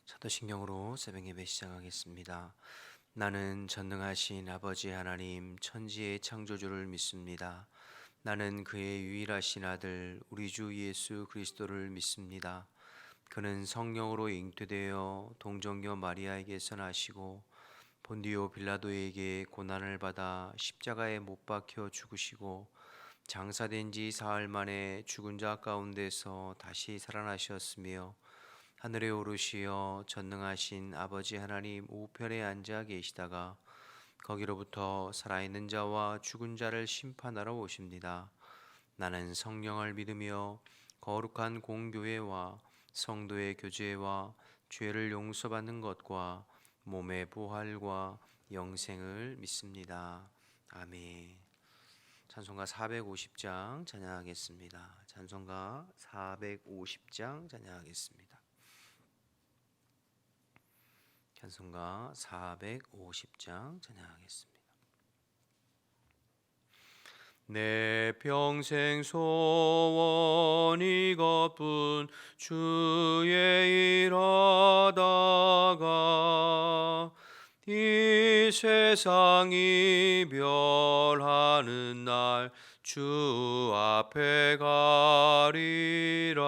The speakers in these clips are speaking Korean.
사도신경으로 새벽 예배 시작하겠습니다. 나는 전능하신 아버지 하나님 천지의 창조주를 믿습니다. 나는 그의 유일하신 아들 우리 주 예수 그리스도를 믿습니다. 그는 성령으로 잉태되어 동정녀 마리아에게서 나시고 본디오 빌라도에게 고난을 받아 십자가에 못 박혀 죽으시고 장사된 지 사흘 만에 죽은 자 가운데서 다시 살아나셨으며 하늘에 오르시어 전능하신 아버지 하나님 우편에 앉아 계시다가 거기로부터 살아있는 자와 죽은 자를 심판하러 오십니다. 나는 성령을 믿으며 거룩한 공교회와 성도의 교제와 죄를 용서받는 것과 몸의 부활과 영생을 믿습니다. 아멘. 찬송가 450장 찬양하겠습니다. 찬송가 450장 찬양하겠습니다. 찬송가 450장 찬양하겠습니다. 내 평생 소원 이것뿐 주의 일하다가 이 세상 이별하는 날 주 앞에 가리라.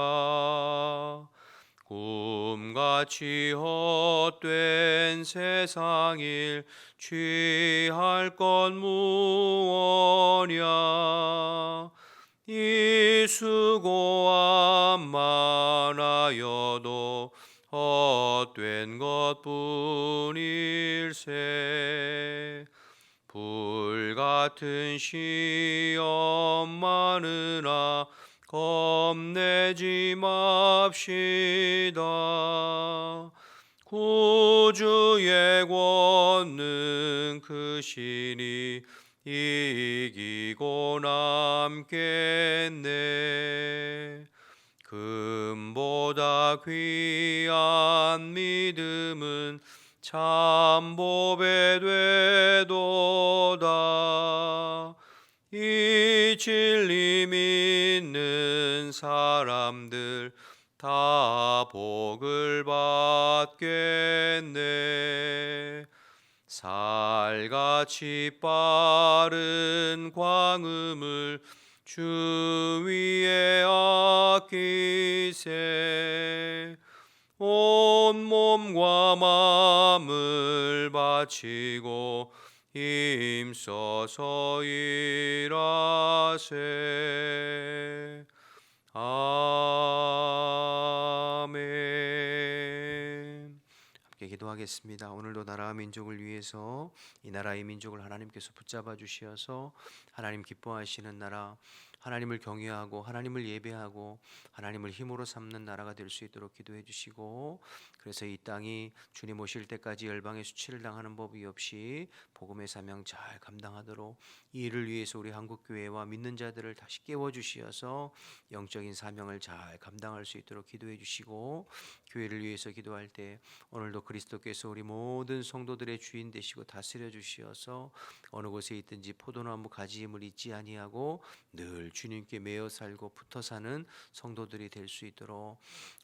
꿈같이 헛된 세상일 취할 것 무엇냐. 이 수고함 많아여도 헛된 것뿐일세. 불같은 시험 많으나 겁내지 맙시다. 구주의 권능 크시니 이기고 남겠네. 금보다 귀한 믿음은 참 보배 되도다. 이 진리 믿는 사람들 다 복을 받겠네. 살같이 빠른 광음을 주 위에 아끼세. 온 몸과 마음을 바치고 힘써서 일하세. 아멘. 함께 기도하겠습니다. 오늘도 나라와 민족을 위해서 이 나라의 민족을 하나님께서 붙잡아 주시어서 하나님 기뻐하시는 나라, 하나님을 경외하고 하나님을 예배하고 하나님을 힘으로 삼는 나라가 될 수 있도록 기도해 주시고, 그래서 이 땅이 주님 오실 때까지 열방의 수치를 당하는 법이 없이 복음의 사명 잘 감당하도록 이 일을 위해서 우리 한국교회와 믿는 자들을 다시 깨워주시어서 영적인 사명을 잘 감당할 수 있도록 기도해 주시고, 교회를 위해서 기도할 때 오늘도 그리스도께서 우리 모든 성도들의 주인 되시고 다스려 주시어서 어느 곳에 있든지 포도나무 가지임을 잊지 아니하고 늘 주님께 매어 살고 붙어 사는 성도들이 될 수 있도록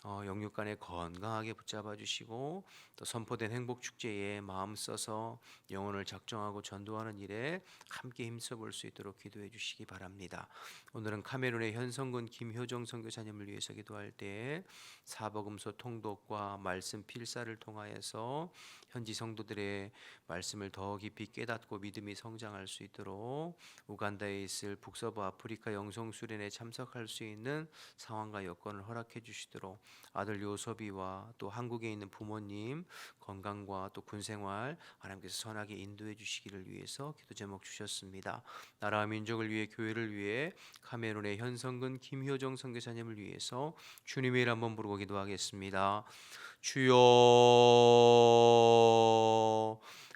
영육간에 건강하게 붙잡아 주시고, 또 선포된 행복 축제에 마음 써서 영혼을 작정하고 전도하는 일에 함께 힘써 볼 수 있도록 기도해 주시기 바랍니다. 오늘은 카메룬의 현성군 김효정 선교사님을 위해서 기도할 때 사복음서 통독과 말씀 필사를 통하여서 현지 성도들의 말씀을 더 깊이 깨닫고 믿음이 성장할 수 있도록 우간다에 있을 북서부 아프리카 영성 수련에 참석할 수 있는 상황과 여건을 허락해 주시도록 아들 요섭이와 또 한국에 있는 부모님 건강과 또 군생활 하나님께서 선하게 인도해 주시기를 위해서 기도 제목 주셨습니다. 나라와 민족을 위해 교회를 위해 카메룬의 현성근 김효정 선교사님을 위해서 주님의 일 한번 부르고 기도하겠습니다. 주여,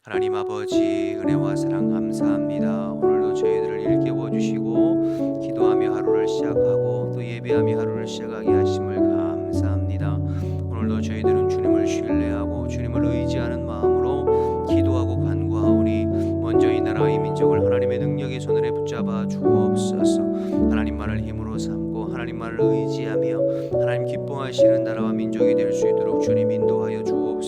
하나님 아버지 은혜와 사랑 감사합니다. 오늘도 저희들을 일깨워 주시고 기도하며 하루를 시작하고 또 예배하며 하루를 시작하게 하심을 감사합니다. 오늘도 저희들은 주님을 신뢰하고 주님을 의지하는 마음으로 기도하고 간구하오니 먼저 이 나라의 민족을 하나님의 능력의 손으로 붙잡아 주옵소서. 하나님만을 힘으로 삼고 하나님만을 의지하며 하나님 기뻐하시는 나라와 민족이 될 수 있도록 주님 인도하여 주옵소서.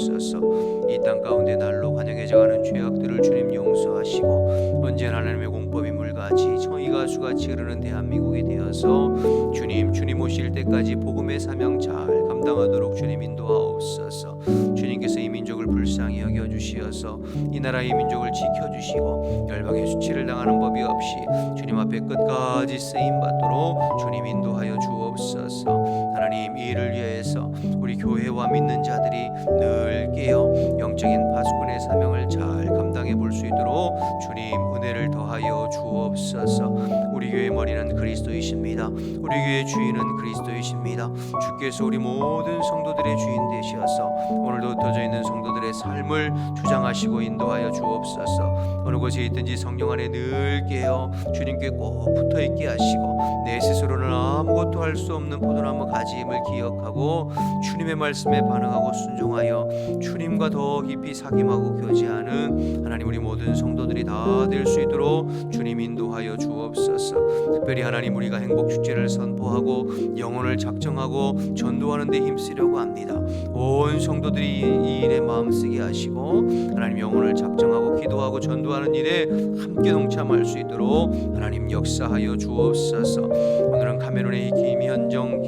가운데 날로 관영해져가는 죄악들을 주님 용서하시고 언제나 하나님의 공법이 물같이 정의가 수같이 흐르는 대한민국이 되어서 주님 오실 때까지 복음의 사명 잘 감당하도록 주님 인도하옵소서. 주님께서 이 민족을 불쌍히 여겨주시어서 이 나라의 민족을 지켜주시고 열방의 수치를 당하는 법이 없이 주님 앞에 끝까지 쓰임받도록 주님 인도하여 주옵소서. 하나님, 이 일을 위해서 우리 교회와 믿는 자들이 늘 깨어 영적인 파수꾼의 사명을 잘 감당해 볼 수 있도록 주님 은혜를 더하여 주옵소서. 우리 교회 머리는 그리스도이십니다. 우리 교회 주인은 그리스도이십니다. 주께서 우리 모든 성도들의 주인 되시어서 오늘도 흩어져 있는 성도들의 삶을 주장하시고 인도하여 주옵소서. 어느 곳에 있든지 성령 안에 늘 깨어 주님께 꼭 붙어 있게 하시고 내 스스로는 아무것도 할 수 없는 포도나무 가지임을 기억하고 주님의 말씀에 반응하고 순종하여 주님과 더 깊이 사귐하고 교제하는 하나님 우리 모든 성도들이 다 될 수 있도록 주님 인도하여 주옵소서. 특별히 하나님, 우리가 행복 축제를 선포하고 영혼을 작정하고 전도하는 데 힘쓰려고 합니다. 온 성도들이 이 일에 마음 쓰게 하시고 하나님 영혼을 작정하고 기도하고 전도하는 일에 함께 동참할 수 있도록 하나님 역사하여 주옵소서. 오늘은 카메룬의 김현정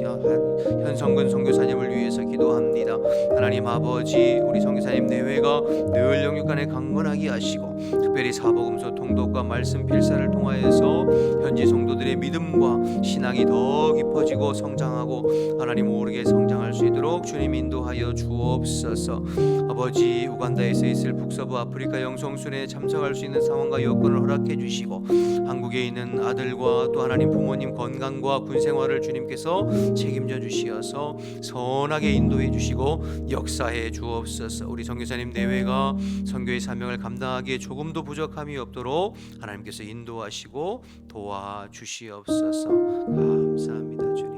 현성근 선교사님을 위해서 기도합니다. 하나님 아버지, 우리 선교사님 내외가 늘 영육간에 강건하게 하시고 특별히 사복음서 통독과 말씀 필사를 통하여서 현지 성도들의 믿음과 신앙이 더 깊어지고 성장하고 하나님 모르게 성장할 수 있도록 주님 인도하여 주옵소서. 아버지, 우간다에서 있을 북서부 아프리카 영성순회에 참석할 수 있는 상황과 여건을 허락해 주시고 한국에 있는 아들과 또 하나님 부모님 건강과 군생활을 주님께서 책임져 주시어서 선하게 인도해 주시고 역사해 주옵소서. 우리 선교사님 내외가 선교의 사명을 감당하기에 조금도 부족함이 없도록 하나님께서 인도하시고 도와주시옵소서. 감사합니다 주님.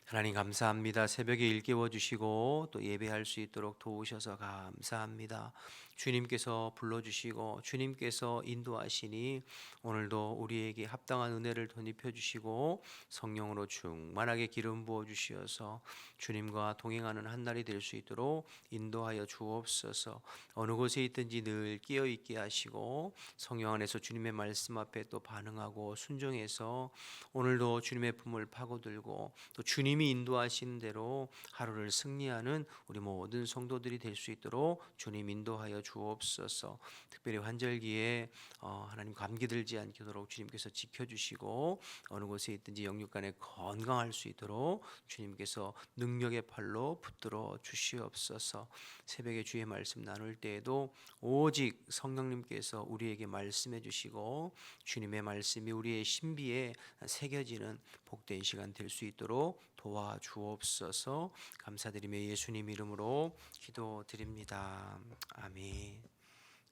하나님 감사합니다. 새벽에 일깨워 주시고 또 예배할 수 있도록 도우셔서 감사합니다. 주님께서 불러주시고 주님께서 인도하시니 오늘도 우리에게 합당한 은혜를 덧입혀 주시고 성령으로 충만하게 기름 부어 주시어서 주님과 동행하는 한 날이 될 수 있도록 인도하여 주옵소서. 어느 곳에 있든지 늘 깨어 있게 하시고 성령 안에서 주님의 말씀 앞에 또 반응하고 순종해서 오늘도 주님의 품을 파고들고 또 주님이 인도하시는 대로 하루를 승리하는 우리 모든 성도들이 될 수 있도록 주님 인도하여 주옵소서. 특별히 환절기에 하나님 감기 들지 않도록 주님께서 지켜주시고 어느 곳에 있든지 영육간에 건강할 수 있도록 주님께서 능력의 팔로 붙들어 주시옵소서. 새벽에 주의 말씀 나눌 때에도 오직 성령님께서 우리에게 말씀해 주시고 주님의 말씀이 우리의 신비에 새겨지는 복된 시간 될 수 있도록 도와주옵소서. 감사드리며 예수님 이름으로 기도드립니다. 아멘.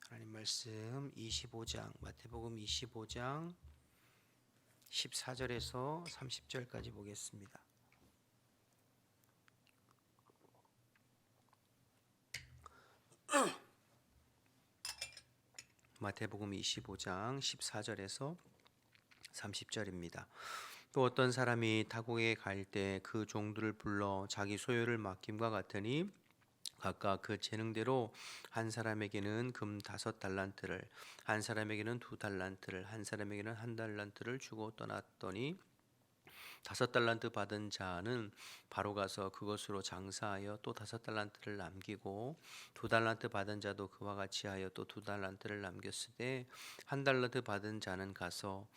하나님 말씀 25장 마태복음 25장 14절에서 30절까지 보겠습니다. 마태복음 25장 14절에서 30절입니다. 또 어떤 사람이 타국에 갈 때 그 종들을 불러 자기 소유를 맡김과 같으니 각각 그 재능대로 한 사람에게는 금 5달란트를, 한 사람에게는 2달란트를, 한 사람에게는 1달란트를 주고 떠났더니 5달란트 받은 자는 바로 가서 그것으로 장사하여 또 5달란트를 남기고 2달란트 받은 자도 그와 같이 하여 또 2달란트를 남겼으되 1달란트 받은 자는 가서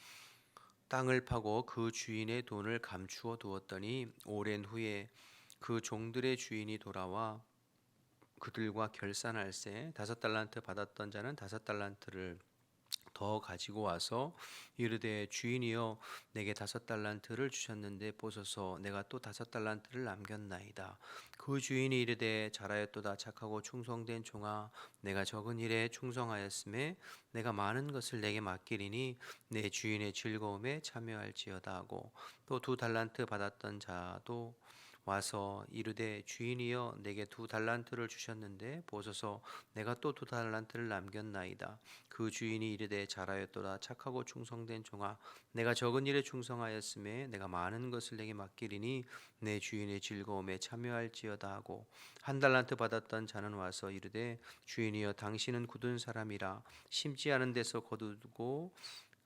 땅을 파고 그 주인의 돈을 감추어 두었더니 오랜 후에 그 종들의 주인이 돌아와 그들과 결산할세 5달란트 받았던 자는 5달란트를 더 가지고 와서 이르되 주인이여 내게 5달란트를 주셨는데 보소서 내가 또 5달란트를 남겼나이다. 그 주인이 이르되 잘하였도다 착하고 충성된 종아 내가 적은 일에 충성하였음에 내가 많은 것을 내게 맡기리니 내 주인의 즐거움에 참여할지어다 하고 또 2달란트 받았던 자도 와서 이르되 주인이여 내게 2달란트를 주셨는데 보소서 내가 또 2달란트를 남겼나이다. 그 주인이 이르되 잘하였도다 착하고 충성된 종아 내가 적은 일에 충성하였음에 내가 많은 것을 내게 맡기리니 내 주인의 즐거움에 참여할지어다 하고 1달란트 받았던 자는 와서 이르되 주인이여 당신은 굳은 사람이라 심지 않은 데서 거두고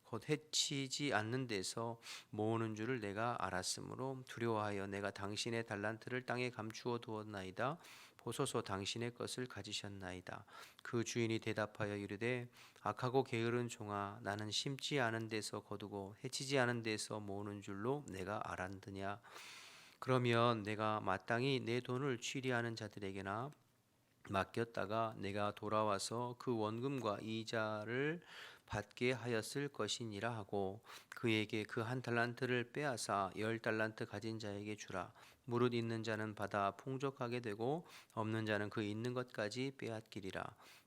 곧 해치지 않는 데서 모으는 줄을 내가 알았으므로 두려워하여 내가 당신의 달란트를 땅에 감추어 두었나이다. 보소서 당신의 것을 가지셨나이다. 그 주인이 대답하여 이르되 악하고 게으른 종아 나는 심지 않은 데서 거두고 해치지 않은 데서 모으는 줄로 내가 알았느냐. 그러면 내가 마땅히 내 돈을 취리하는 자들에게나 맡겼다가 내가 돌아와서 그 원금과 이자를 받게 하였을 것이니라 하고 그에게 그 1달란트를 빼앗아 10달란트 가진 자에게 주라. 무릇 있는 자는 받아 풍족하게 되고 없는 자는 그 있는 것까지 빼앗기리라.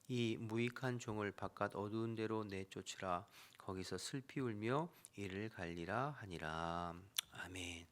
이 무익한 종을 바깥 어두운 데로 내쫓으라. 거기서 슬피 울며 이를 갈리라 하니라. 아멘.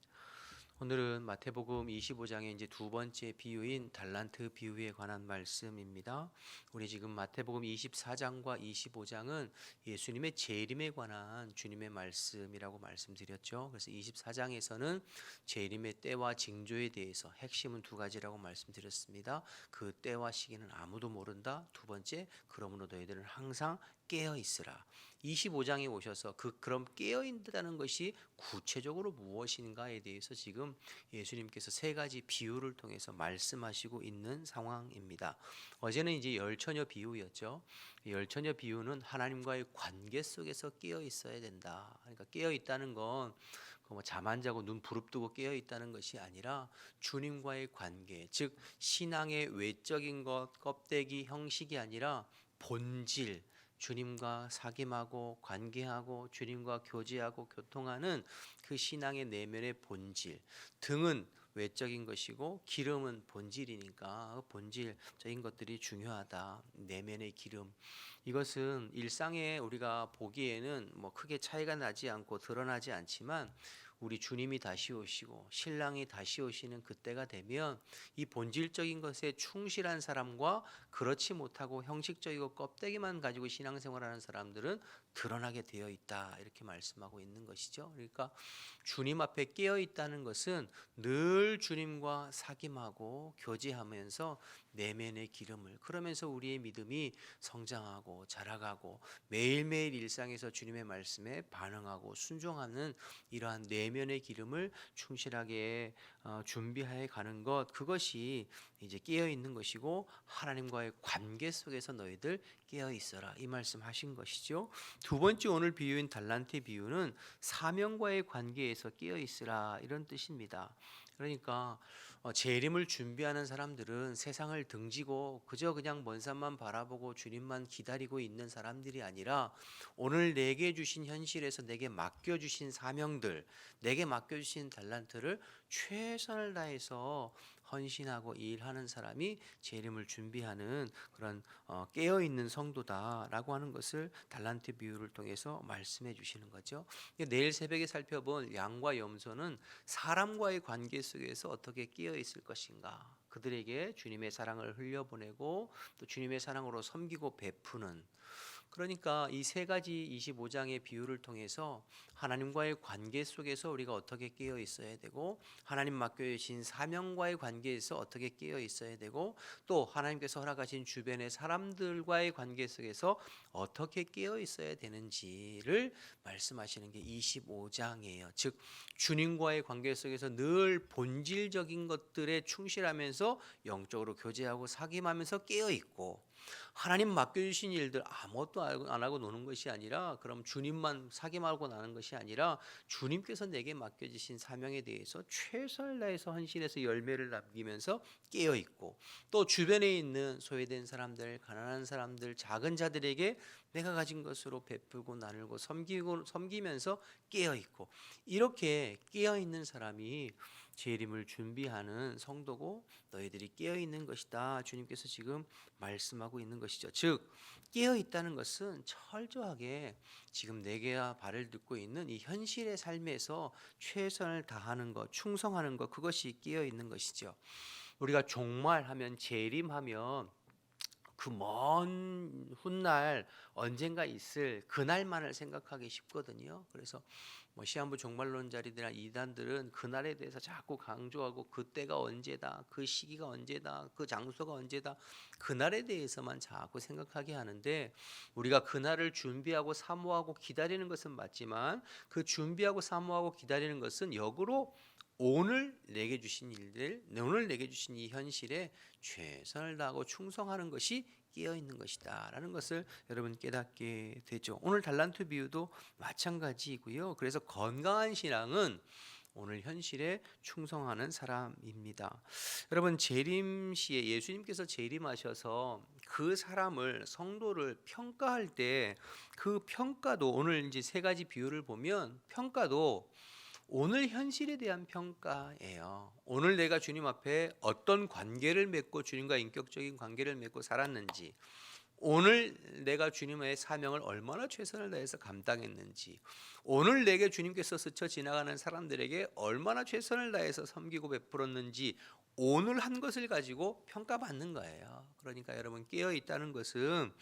오늘은 마태복음 25장의 이제 두 번째 비유인 달란트 비유에 관한 말씀입니다. 우리 지금 마태복음 24장과 25장은 예수님의 재림에 관한 주님의 말씀이라고 말씀드렸죠. 그래서 24장에서는 재림의 때와 징조에 대해서 핵심은 2가지라고 말씀드렸습니다. 그 때와 시기는 아무도 모른다. 2번째, 그러므로 너희들은 항상 깨어 있으라. 25장에 오셔서 그럼 깨어 있다는 것이 구체적으로 무엇인가에 대해서 지금 예수님께서 3가지 비유를 통해서 말씀하시고 있는 상황입니다. 어제는 이제 열처녀 비유였죠. 열처녀 비유는 하나님과의 관계 속에서 깨어 있어야 된다. 그러니까 깨어 있다는 건 잠 안 자고 눈 부릅뜨고 깨어 있다는 것이 아니라 주님과의 관계, 즉 신앙의 외적인 것, 껍데기, 형식이 아니라 본질, 주님과 사귐하고 관계하고 주님과 교제하고 교통하는 그 신앙의 내면의 본질. 등은 외적인 것이고 기름은 본질이니까 본질적인 것들이 중요하다. 내면의 기름. 이것은 일상에 우리가 보기에는 크게 차이가 나지 않고 드러나지 않지만 우리 주님이 다시 오시고 신랑이 다시 오시는 그때가 되면 이 본질적인 것에 충실한 사람과 그렇지 못하고 형식적이고 껍데기만 가지고 신앙생활하는 사람들은 드러나게 되어 있다. 이렇게 말씀하고 있는 것이죠. 그러니까 주님 앞에 깨어 있다는 것은 늘 주님과 사귐하고 교제하면서 내면의 기름을, 그러면서 우리의 믿음이 성장하고 자라가고 매일매일 일상에서 주님의 말씀에 반응하고 순종하는 이러한 내면의 기름을 충실하게 준비해 가는 것, 그것이 이제 깨어 있는 것이고 하나님과의 관계 속에서 너희들 깨어 있어라, 이 말씀하신 것이죠. 2번째 오늘 비유인 달란트 비유는 사명과의 관계에서 깨어 있으라, 이런 뜻입니다. 그러니까 재림을 준비하는 사람들은 세상을 등지고 그냥 먼 산만 바라보고 주님만 기다리고 있는 사람들이 아니라 오늘 내게 주신 현실에서 내게 맡겨주신 사명들, 내게 맡겨주신 달란트를 최선을 다해서 헌신하고 일하는 사람이 재림을 준비하는 그런 깨어있는 성도다라고 하는 것을 달란트 비유를 통해서 말씀해 주시는 거죠. 내일 새벽에 살펴본 양과 염소는 사람과의 관계 속에서 어떻게 깨어 있을 것인가, 그들에게 주님의 사랑을 흘려보내고 또 주님의 사랑으로 섬기고 베푸는, 그러니까 이 3가지 25장의 비유를 통해서 하나님과의 관계 속에서 우리가 어떻게 깨어 있어야 되고 하나님 맡겨주신 사명과의 관계에서 어떻게 깨어 있어야 되고 또 하나님께서 허락하신 주변의 사람들과의 관계 속에서 어떻게 깨어 있어야 되는지를 말씀하시는 게 25장이에요. 즉 주님과의 관계 속에서 늘 본질적인 것들에 충실하면서 영적으로 교제하고 사귐하면서 깨어 있고, 하나님 맡겨주신 일들 아무것도 안 하고 노는 것이 아니라, 그럼 주님만 사귐하고 나는 것이 아니라 주님께서 내게 맡겨주신 사명에 대해서 최선을 다해서 헌신해서 열매를 남기면서 깨어있고, 또 주변에 있는 소외된 사람들, 가난한 사람들, 작은 자들에게 내가 가진 것으로 베풀고 나누고 섬기면서 깨어있고, 이렇게 깨어있는 사람이 재림을 준비하는 성도고 너희들이 깨어 있는 것이다. 주님께서 지금 말씀하고 있는 것이죠. 즉 깨어 있다는 것은 철저하게 지금 내게와 발을 듣고 있는 이 현실의 삶에서 최선을 다하는 것, 충성하는 것, 그것이 깨어 있는 것이죠. 우리가 종말하면 재림하면 그 먼 훗날 언젠가 있을 그날만을 생각하기 쉽거든요. 그래서 뭐 시한부 종말론자들이나 이단들은 그날에 대해서 자꾸 강조하고 그때가 언제다, 그 시기가 언제다, 그 장소가 언제다, 그날에 대해서만 자꾸 생각하게 하는데 우리가 그날을 준비하고 사모하고 기다리는 것은 맞지만 그 준비하고 사모하고 기다리는 것은 역으로 오늘 내게 주신 일들, 오늘 내게 주신 이 현실에 최선을 다하고 충성하는 것이 끼어 있는 것이다라는 것을 여러분 깨닫게 되죠. 오늘 달란트 비유도 마찬가지이고요. 그래서 건강한 신앙은 오늘 현실에 충성하는 사람입니다. 여러분 재림 시에 예수님께서 재림하셔서 그 사람을 성도를 평가할 때 그 평가도 오늘 이제 세 가지 비유를 보면 평가도 오늘 현실에 대한 평가예요. 오늘 내가 주님 앞에 어떤 관계를 맺고 주님과 인격적인 관계를 맺고 살았는지, 오늘 내가 주님의 사명을 얼마나 최선을 다해서 감당했는지, 오늘 내게 주님께서 스쳐 지나가는 사람들에게 얼마나 최선을 다해서 섬기고 베풀었는지, 오늘 한 것을 가지고 평가받는 거예요. 그러니까 여러분 깨어 있다는 것은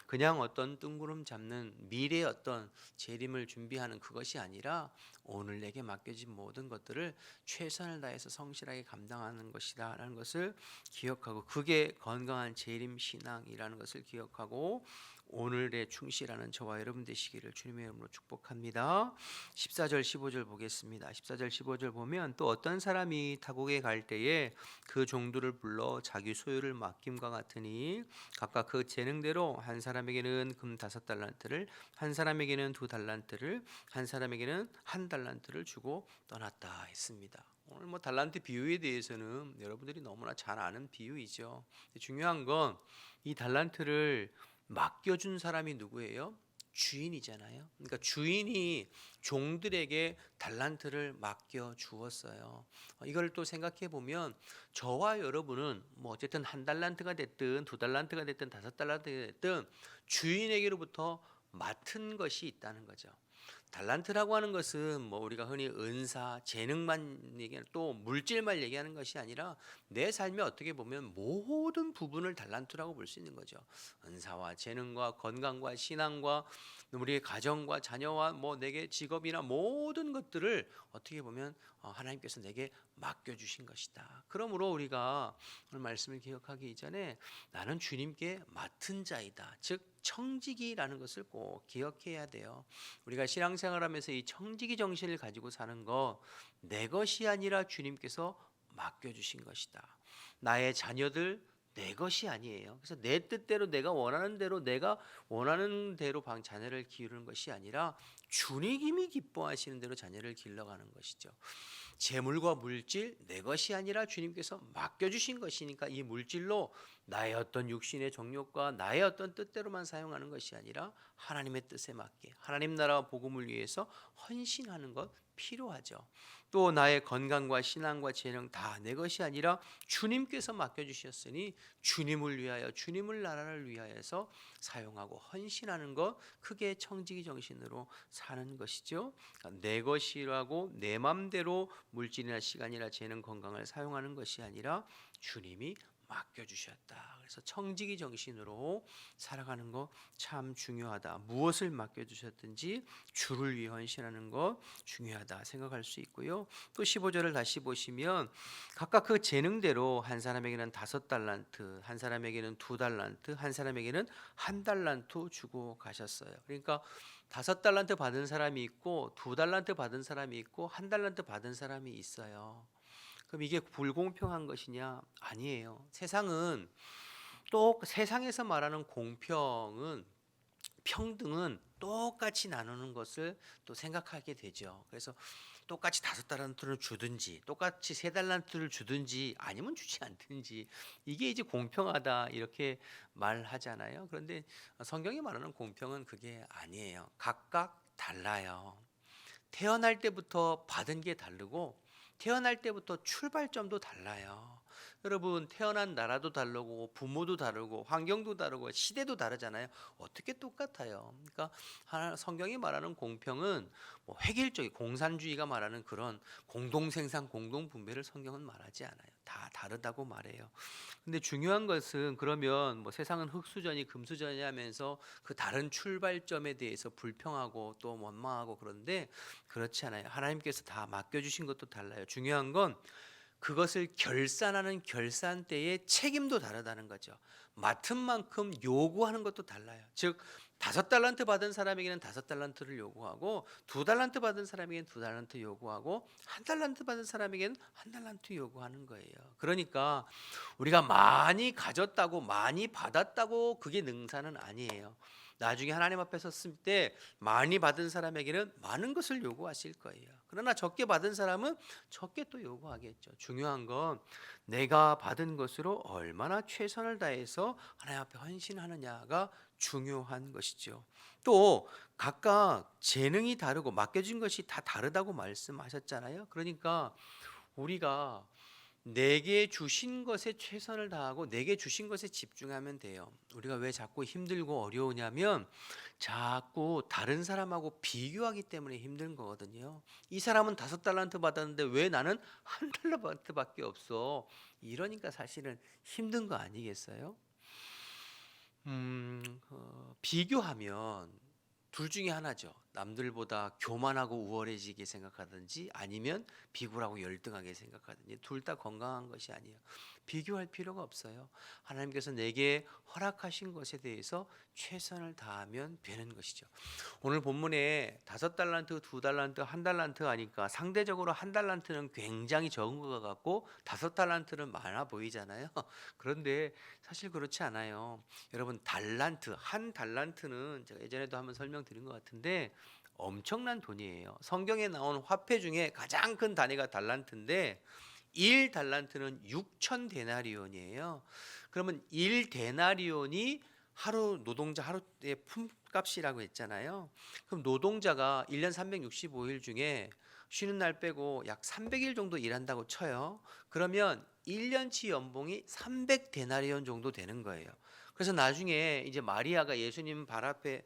그냥 어떤 뜬구름 잡는 미래의 어떤 재림을 준비하는 그것이 아니라 오늘 내게 맡겨진 모든 것들을 최선을 다해서 성실하게 감당하는 것이다라는 것을 기억하고, 그게 건강한 재림 신앙이라는 것을 기억하고 오늘에 충실하는 저와 여러분 되시기를 주님의 이름으로 축복합니다. 14절 15절 보겠습니다. 14절 15절 보면 또 어떤 사람이 타국에 갈 때에 그 종들을 불러 자기 소유를 맡김과 같으니 각각 그 재능대로 한 사람에게는 금 5달란트를, 한 사람에게는 2달란트를, 한 사람에게는 1달란트를 주고 떠났다 했습니다. 오늘 뭐 달란트 비유에 대해서는 여러분들이 너무나 잘 아는 비유이죠. 중요한 건 이 달란트를 맡겨준 사람이 누구예요? 주인이잖아요. 그러니까 주인이 종들에게 달란트를 맡겨 주었어요. 이걸 또 생각해 보면 저와 여러분은 뭐 어쨌든 1달란트가 됐든 2달란트가 됐든 5달란트가 됐든 주인에게로부터 맡은 것이 있다는 거죠. 달란트라고 하는 것은 뭐 우리가 흔히 은사, 재능만 얘기하는, 또 물질만 얘기하는 것이 아니라 내 삶에 어떻게 보면 모든 부분을 달란트라고 볼 수 있는 거죠. 은사와 재능과 건강과 신앙과 우리의 가정과 자녀와 뭐 내게 직업이나 모든 것들을 어떻게 보면 하나님께서 내게 맡겨주신 것이다. 그러므로 우리가 오늘 말씀을 기억하기 이전에 나는 주님께 맡은 자이다. 즉 청지기라는 것을 꼭 기억해야 돼요. 우리가 신앙생활하면서 이 청지기 정신을 가지고 사는 거, 내 것이 아니라 주님께서 맡겨주신 것이다. 나의 자녀들 내 것이 아니에요. 그래서 내 뜻대로 내가 원하는 대로 자녀를 기르는 것이 아니라 주님이 기뻐하시는 대로 자녀를 길러가는 것이죠. 재물과 물질 내 것이 아니라 주님께서 맡겨주신 것이니까 이 물질로 나의 어떤 육신의 정욕과 나의 어떤 뜻대로만 사용하는 것이 아니라 하나님의 뜻에 맞게 하나님 나라와 복음을 위해서 헌신하는 것 필요하죠. 또 나의 건강과 신앙과 재능 다 내 것이 아니라 주님께서 맡겨주셨으니 주님을 위하여 주님을 나라를 위하여서 사용하고 헌신하는 것, 크게 청지기 정신으로 사는 것이죠. 내 것이라고 내 맘대로 물질이나 시간이나 재능 건강을 사용하는 것이 아니라 주님이 맡겨주셨다. 그래서 청지기 정신으로 살아가는 거 참 중요하다. 무엇을 맡겨주셨든지 주를 위해 헌신하는 것 중요하다 생각할 수 있고요. 또 15절을 다시 보시면 각각 그 재능대로 한 사람에게는 5달란트, 한 사람에게는 2달란트, 한 사람에게는 1달란트 주고 가셨어요. 그러니까 5달란트 받은 사람이 있고 2달란트 받은 사람이 있고 1달란트 받은 사람이 있어요. 그럼 이게 불공평한 것이냐? 아니에요. 세상에서 말하는 공평은, 평등은 똑같이 나누는 것을 또 생각하게 되죠. 그래서 똑같이 5달란트를 주든지 똑같이 3달란트를 주든지 아니면 주지 않든지 이게 이제 공평하다 이렇게 말하잖아요. 그런데 성경이 말하는 공평은 그게 아니에요. 각각 달라요. 태어날 때부터 받은 게 다르고 태어날 때부터 출발점도 달라요. 여러분 태어난 나라도 다르고 부모도 다르고 환경도 다르고 시대도 다르잖아요. 어떻게 똑같아요? 그러니까 성경이 말하는 공평은 뭐 획일적인 공산주의가 말하는 그런 공동생산 공동분배를 성경은 말하지 않아요. 다 다르다고 말해요. 근데 중요한 것은 그러면 뭐 세상은 흙수저니 금수저니 하면서 그 다른 출발점에 대해서 불평하고 또 원망하고 그런데 그렇지 않아요. 하나님께서 다 맡겨주신 것도 달라요. 중요한 건 그것을 결산하는 결산대의 책임도 다르다는 거죠. 맡은 만큼 요구하는 것도 달라요. 즉 5달란트 받은 사람에게는 5달란트를 요구하고 2달란트 받은 사람에게는 2달란트 요구하고 1달란트 받은 사람에게는 1달란트 요구하는 거예요. 그러니까 우리가 많이 가졌다고 많이 받았다고 그게 능사는 아니에요. 나중에 하나님 앞에 섰을 때 많이 받은 사람에게는 많은 것을 요구하실 거예요. 그러나 적게 받은 사람은 적게 또 요구하겠죠. 중요한 건 내가 받은 것으로 얼마나 최선을 다해서 하나님 앞에 헌신하느냐가 중요한 것이죠. 또 각각 재능이 다르고 맡겨진 것이 다 다르다고 말씀하셨잖아요. 그러니까 우리가 내게 주신 것에 최선을 다하고 내게 주신 것에 집중하면 돼요. 우리가 왜 자꾸 힘들고 어려우냐면 자꾸 다른 사람하고 비교하기 때문에 힘든 거거든요. 이 사람은 5달란트 받았는데 왜 나는 1달란트밖에 없어? 이러니까 사실은 힘든 거 아니겠어요? 비교하면 둘 중에 하나죠. 남들보다 교만하고 우월해지게 생각하든지 아니면 비굴하고 열등하게 생각하든지 둘 다 건강한 것이 아니에요. 비교할 필요가 없어요. 하나님께서 내게 허락하신 것에 대해서 최선을 다하면 되는 것이죠. 오늘 본문에 5달란트, 2달란트, 1달란트 하니까 상대적으로 1달란트는 굉장히 적은 것 같고 5달란트는 많아 보이잖아요. 그런데 사실 그렇지 않아요. 여러분 달란트, 한 달란트는 제가 예전에도 한번 설명드린 것 같은데 엄청난 돈이에요. 성경에 나온 화폐 중에 가장 큰 단위가 달란트인데 1달란트는 6천 데나리온이에요. 그러면 1데나리온이 하루 노동자 하루의 품값이라고 했잖아요. 그럼 노동자가 1년 365일 중에 쉬는 날 빼고 약 300일 정도 일한다고 쳐요. 그러면 1년치 연봉이 300데나리온 정도 되는 거예요. 그래서 나중에 이제 마리아가 예수님 발 앞에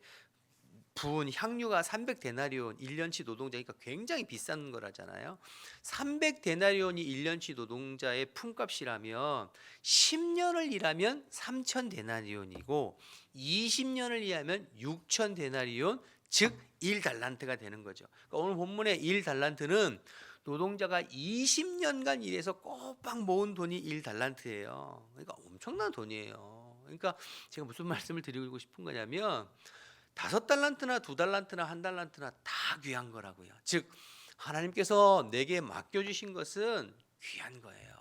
부은 향유가 300데나리온 1년치 노동자니까 굉장히 비싼 거라잖아요. 300데나리온이 1년치 노동자의 품값이라면 10년을 일하면 3000데나리온이고 20년을 일하면 6000데나리온 즉 1달란트가 되는 거죠. 그러니까 오늘 본문의 1달란트는 노동자가 20년간 일해서 꼬박 모은 돈이 1달란트예요. 그러니까 엄청난 돈이에요. 그러니까 제가 무슨 말씀을 드리고 싶은 거냐면 5달란트나 2달란트나 1달란트나 다 귀한 거라고요. 즉 하나님께서 내게 맡겨주신 것은 귀한 거예요.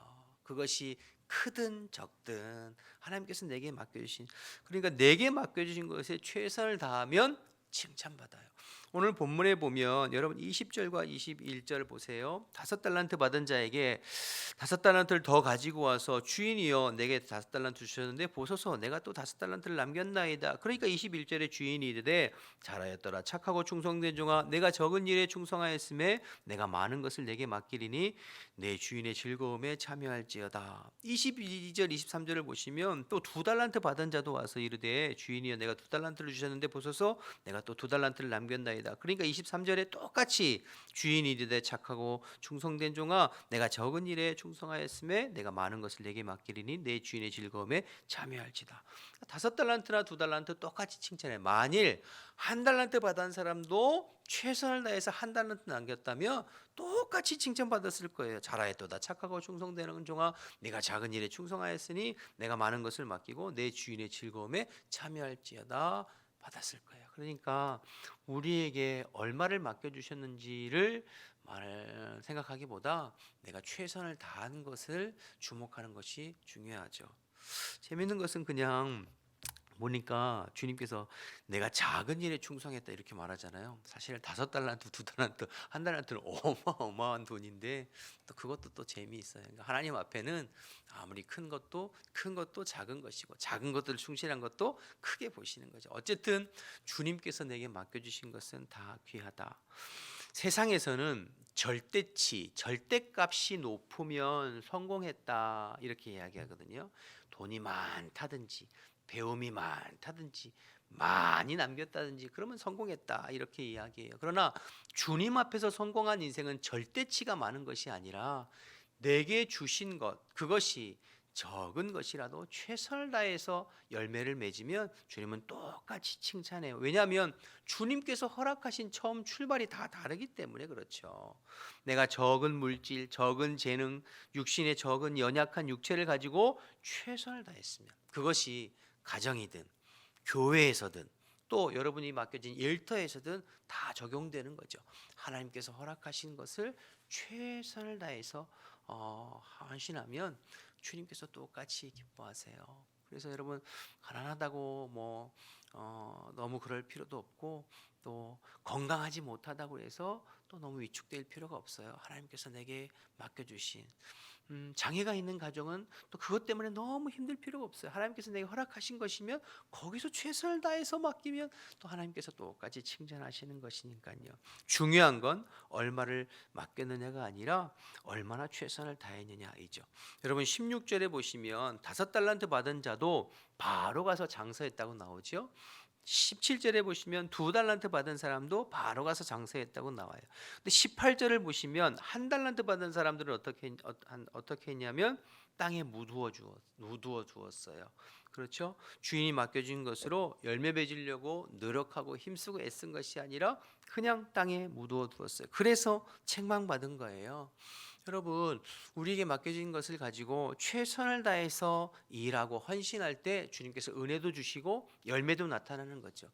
그것이 크든 적든 하나님께서 내게 맡겨주신 그러니까 내게 맡겨주신 것에 최선을 다하면 칭찬받아요. 오늘 본문에 보면 여러분 20절과 21절 보세요. 5달란트 받은 자에게 5달란트를 더 가지고 와서 주인이여 내게 5달란트 주셨는데 보소서 내가 또 5달란트를 남겼나이다. 그러니까 21절에 주인이 이르되 잘하였더라 착하고 충성된 종아 내가 적은 일에 충성하였음에 내가 많은 것을 내게 맡기리니 내 주인의 즐거움에 참여할지어다. 22절 23절을 보시면 또 2달란트 받은 자도 와서 이르되 주인이여 내가 2달란트를 주셨는데 보소서 내가 또 2달란트를 남겼나이다. 그러니까 23절에 똑같이 주인이 이르되 착하고 충성된 종아 내가 적은 일에 충성하였음에 내가 많은 것을 내게 맡기리니 내 주인의 즐거움에 참여할지다. 5달란트나 2달란트 똑같이 칭찬해. 만일 1달란트 받은 사람도 최선을 다해서 1달란트 남겼다면 똑같이 칭찬받았을 거예요. 잘하였도다 착하고 충성되는 종아 내가 작은 일에 충성하였으니 내가 많은 것을 맡기고 내 주인의 즐거움에 참여할지어다 받았을 거예요. 그러니까 우리에게 얼마를 맡겨주셨는지를 생각하기보다 내가 최선을 다한 것을 주목하는 것이 중요하죠. 재밌는 것은 그냥 보니까 주님께서 내가 작은 일에 충성했다 이렇게 말하잖아요. 사실 5달란트, 2달란트, 1달란트는 어마어마한 돈인데 또 그것도 또 재미있어요. 그러니까 하나님 앞에는 아무리 큰 것도 작은 것이고 작은 것들을 충실한 것도 크게 보시는 거죠. 어쨌든 주님께서 내게 맡겨주신 것은 다 귀하다. 세상에서는 절대치, 절대값이 높으면 성공했다 이렇게 이야기하거든요. 돈이 많다든지 배움이 많다든지 많이 남겼다든지 그러면 성공했다 이렇게 이야기해요. 그러나 주님 앞에서 성공한 인생은 절대치가 많은 것이 아니라 내게 주신 것 그것이 적은 것이라도 최선을 다해서 열매를 맺으면 주님은 똑같이 칭찬해요. 왜냐하면 주님께서 허락하신 처음 출발이 다 다르기 때문에 그렇죠. 내가 적은 물질, 적은 재능, 육신의 적은 연약한 육체를 가지고 최선을 다했으면 그것이 가정이든 교회에서든 또 여러분이 맡겨진 일터에서든 다 적용되는 거죠. 하나님께서 허락하신 것을 최선을 다해서 헌신하면 주님께서 똑같이 기뻐하세요. 그래서 여러분 가난하다고 너무 그럴 필요도 없고 또 건강하지 못하다고 해서 또 너무 위축될 필요가 없어요. 하나님께서 내게 맡겨주신 장애가 있는 가정은 또 그것 때문에 너무 힘들 필요가 없어요. 하나님께서 내게 허락하신 것이면 거기서 최선을 다해서 맡기면 또 하나님께서 똑같이 칭찬하시는 것이니까요. 중요한 건 얼마를 맡겼느냐가 아니라 얼마나 최선을 다했느냐이죠. 여러분 16절에 보시면 5달란트 받은 자도 바로 가서 장사했다고 나오죠. 17절에 보시면 2달란트 받은 사람도 바로 가서 장사했다고 나와요. 근데 18절을 보시면 1달란트 받은 사람들은 어떻게 했냐면 땅에 묻어 주었어요. 그렇죠? 주인이 맡겨준 것으로 열매 맺으려고 노력하고 힘쓰고 애쓴 것이 아니라 그냥 땅에 묻어 두었어요. 그래서 책망받은 거예요. 여러분 우리에게 맡겨진 것을 가지고 최선을 다해서 일하고 헌신할 때 주님께서 은혜도 주시고 열매도 나타나는 거죠.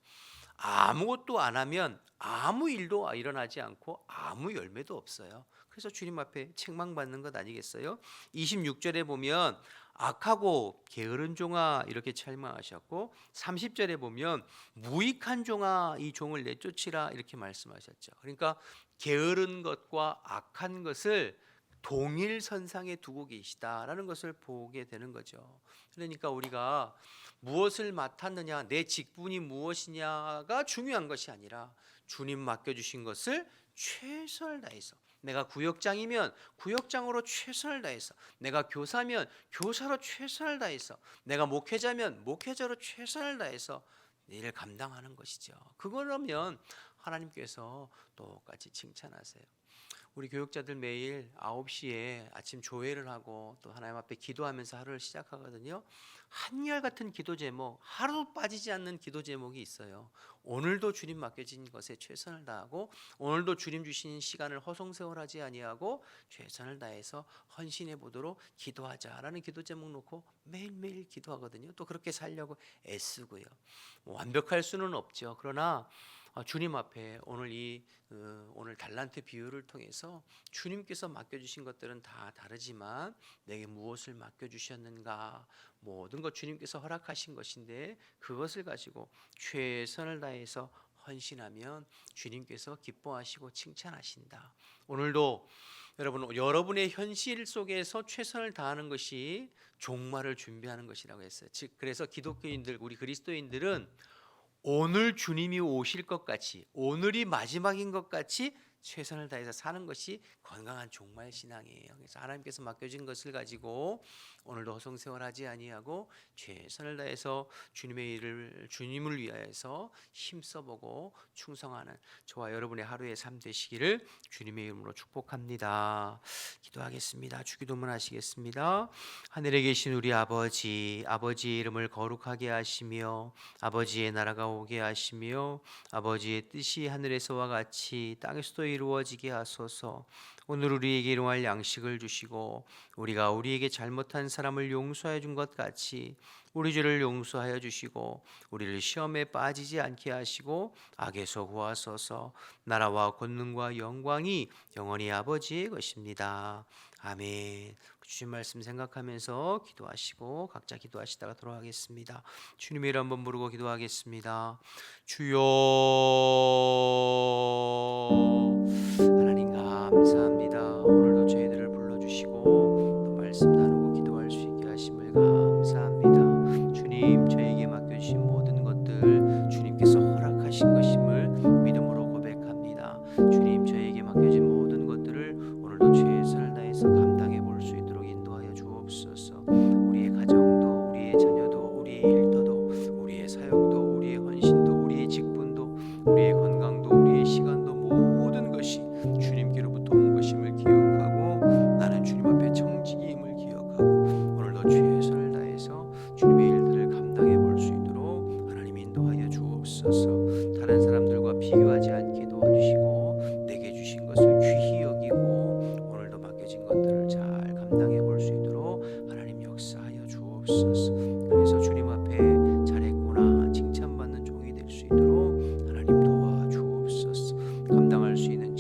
아무것도 안 하면 아무 일도 일어나지 않고 아무 열매도 없어요. 그래서 주님 앞에 책망받는 것 아니겠어요? 26절에 보면 악하고 게으른 종아 이렇게 책망하셨고 30절에 보면 무익한 종아 이 종을 내쫓으라 이렇게 말씀하셨죠. 그러니까 게으른 것과 악한 것을 동일선상에 두고 계시다라는 것을 보게 되는 거죠. 그러니까 우리가 무엇을 맡았느냐, 내 직분이 무엇이냐가 중요한 것이 아니라 주님 맡겨주신 것을 최선을 다해서, 내가 구역장이면 구역장으로 최선을 다해서, 내가 교사면 교사로 최선을 다해서, 내가 목회자면 목회자로 최선을 다해서 일을 감당하는 것이죠. 그거라면 하나님께서 똑같이 칭찬하세요. 우리 교육자들 매일 9시에 아침 조회를 하고 또 하나님 앞에 기도하면서 하루를 시작하거든요. 한결같은 기도 제목, 하루도 빠지지 않는 기도 제목이 있어요. 오늘도 주님 맡겨진 것에 최선을 다하고 오늘도 주님 주신 시간을 허송세월하지 아니하고 최선을 다해서 헌신해 보도록 기도하자라는 기도 제목 놓고 매일매일 기도하거든요. 또 그렇게 살려고 애쓰고요. 완벽할 수는 없죠. 그러나 주님 앞에 오늘 달란트 비유를 통해서 주님께서 맡겨주신 것들은 다 다르지만 내게 무엇을 맡겨주셨는가, 모든 것 주님께서 허락하신 것인데 그것을 가지고 최선을 다해서 헌신하면 주님께서 기뻐하시고 칭찬하신다. 오늘도 여러분의 현실 속에서 최선을 다하는 것이 종말을 준비하는 것이라고 했어요. 즉 그래서 기독교인들, 우리 그리스도인들은 오늘 주님이 오실 것 같이, 오늘이 마지막인 것 같이 최선을 다해서 사는 것이 건강한 종말 신앙이에요. 그래서 하나님께서 맡겨진 것을 가지고 오늘도 허송세월하지 아니하고 최선을 다해서 주님을 위하여서 힘써보고 충성하는 저와 여러분의 하루의 삶 되시기를 주님의 이름으로 축복합니다. 기도하겠습니다. 주기도문 하시겠습니다. 하늘에 계신 우리 아버지의 이름을 거룩하게 하시며 아버지의 나라가 오게 하시며 아버지의 뜻이 하늘에서와 같이 땅에서도 이루어지게 하소서. 오늘 우리에게 일용할 양식을 주시고 우리가 우리에게 잘못한 사람을 용서해 준 것 같이 우리 죄를 용서하여 주시고 우리를 시험에 빠지지 않게 하시고 악에서 구하소서. 나라와 권능과 영광이 영원히 아버지의 것입니다. 아멘. 주신 말씀 생각하면서 기도하시고 각자 기도하시다가 돌아가겠습니다. 주님의 이름 한번 부르고 기도하겠습니다. 주여. 하나님 감사합니다. 오늘도 저희들을 불러주시고 또 말씀 나누고 기도할 수 있게 하심을 감사합니다. 주님, 저에게 맡겨주신 모든 것들 주님께서 허락하신 것임을 믿음으로 고백합니다. 주님, 저에게 감당할 수 있는